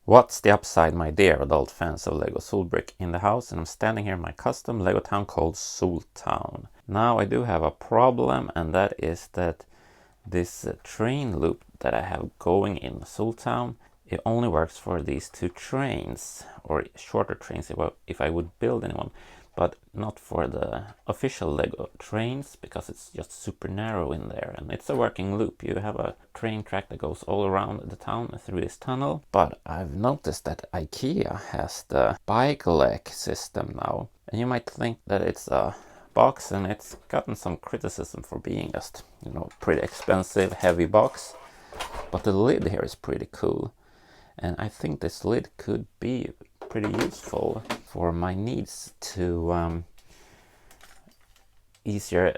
What's the upside, my dear adult fans of Lego Solbrick? In the house, and I'm standing here in my custom Lego town called Soltown. Now I do have a problem, and that is that this train loop that I have going in Soltown, it only works for these two trains, or shorter trains if I would build anyone, but not for the official Lego trains, because it's just super narrow in there. And it's a working loop. You have a train track that goes all around the town through this tunnel. But I've noticed that IKEA has the Bygglek system now. And you might think that it's a box, and it's gotten some criticism for being just, pretty expensive, heavy box. But the lid here is pretty cool. And I think this lid could be pretty useful for my needs to easier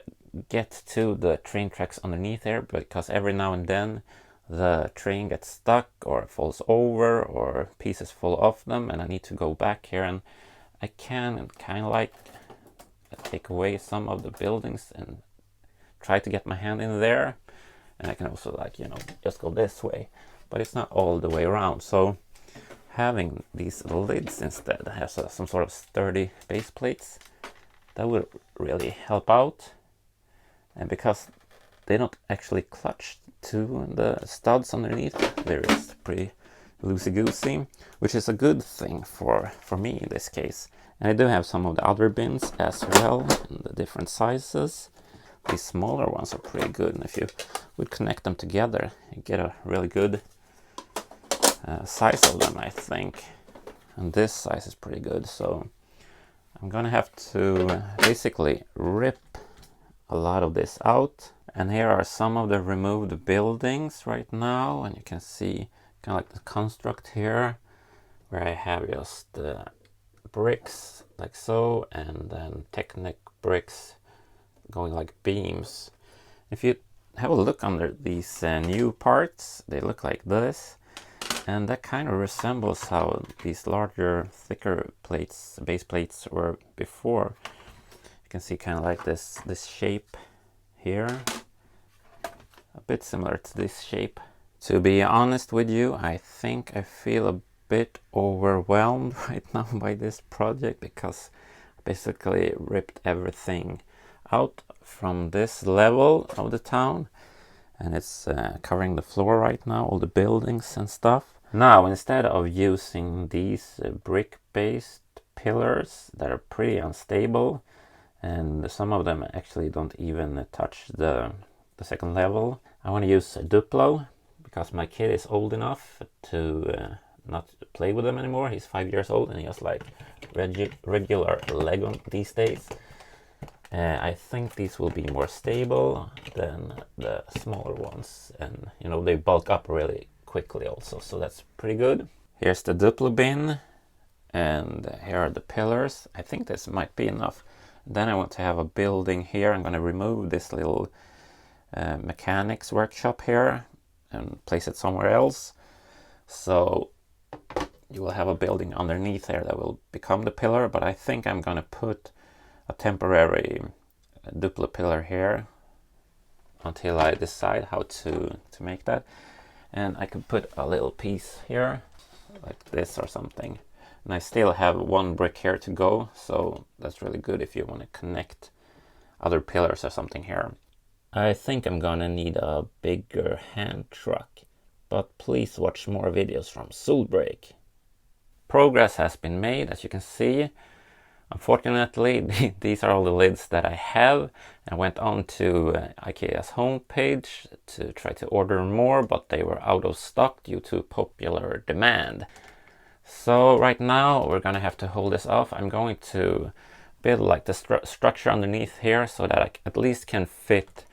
get to the train tracks underneath there, because every now and then the train gets stuck or falls over or pieces fall off them, and I need to go back here, and I can kind of like take away some of the buildings and try to get my hand in there, and I can also just go this way, but it's not all the way around. So having these lids instead that has some sort of sturdy base plates, that would really help out. And because they don't actually clutch to the studs underneath, they're just pretty loosey-goosey, which is a good thing for me in this case. And I do have some of the other bins as well in the different sizes. These smaller ones are pretty good, and if you would connect them together, you get a really good size of them, I think. And this size is pretty good, so I'm gonna have to basically rip a lot of this out. And here are some of the removed buildings right now, and you can see kind of like the construct here, where I have just bricks like so, and then Technic bricks going like beams. If you have a look under these new parts, they look like this. And that kind of resembles how these larger, thicker plates, base plates, were before. You can see kind of like this shape here. A bit similar to this shape. To be honest with you, I think I feel a bit overwhelmed right now by this project, because I basically ripped everything out from this level of the town. And it's covering the floor right now, all the buildings and stuff. Now, instead of using these brick-based pillars that are pretty unstable, and some of them actually don't even touch the second level, I want to use Duplo, because my kid is old enough to not play with them anymore. He's 5 years old, and he has like regular Lego these days. I think these will be more stable than the smaller ones, and they bulk up really quickly also, so that's pretty good. Here's the Duplo bin, and here are the pillars. I think this might be enough. Then I want to have a building here. I'm going to remove this little mechanics workshop here and place it somewhere else, so you will have a building underneath there that will become the pillar. But I think I'm going to put a temporary Duplo pillar here until I decide how to make that. And I could put a little piece here like this or something, and I still have one brick here to go, so that's really good if you want to connect other pillars or something here. I think I'm gonna need a bigger hand truck, but please watch more videos from Solbrick. Progress has been made, as you can see. Unfortunately, these are all the lids that I have. I went on to IKEA's homepage to try to order more, but they were out of stock due to popular demand. So right now we're gonna have to hold this off. I'm going to build like the structure underneath here, so that I at least can fit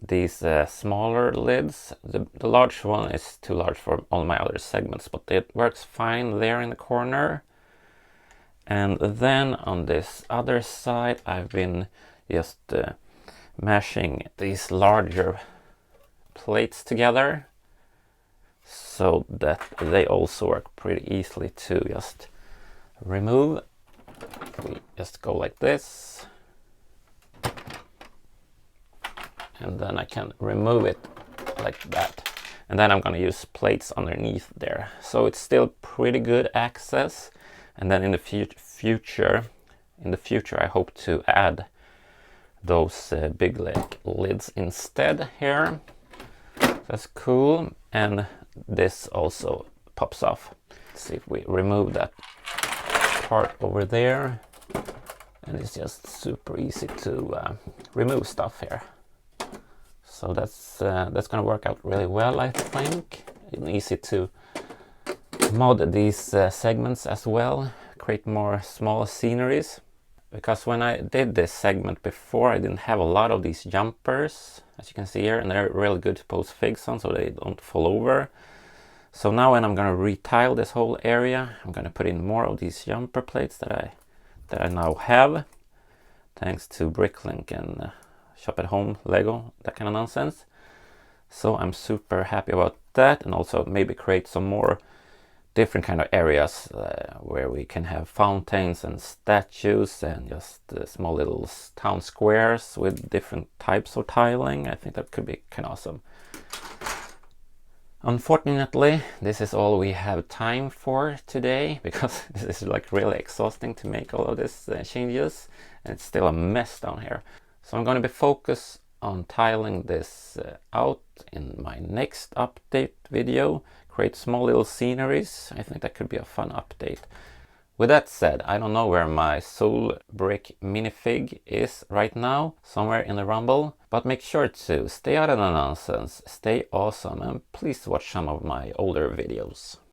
these smaller lids. The large one is too large for all my other segments, but it works fine there in the corner. And then on this other side, I've been just mashing these larger plates together, so that they also work pretty easily to just remove. We just go like this, and then I can remove it like that. And then I'm going to use plates underneath there. So it's still pretty good access. And then in the future, I hope to add those Bygglek lids instead here. That's cool. And this also pops off. Let's see if we remove that part over there. And it's just super easy to remove stuff here. So that's going to work out really well, I think. It's easy to mod these segments as well, create more small sceneries. Because when I did this segment before, I didn't have a lot of these jumpers, as you can see here, and they're really good to post figs on so they don't fall over. So now when I'm going to retile this whole area, I'm going to put in more of these jumper plates that I now have, thanks to Bricklink and Shop at Home Lego, that kind of nonsense. So I'm super happy about that, and also maybe create some more different kind of areas where we can have fountains and statues and just small little town squares with different types of tiling. I think that could be kind of awesome. Unfortunately, this is all we have time for today, because this is like really exhausting to make all of these changes, and it's still a mess down here. So I'm going to be focused on tiling this out in my next update video, create small little sceneries. I think that could be a fun update. With that said, I don't know where my soul brick minifig is right now, somewhere in the rumble, but make sure to stay out of the nonsense, stay awesome, and please watch some of my older videos.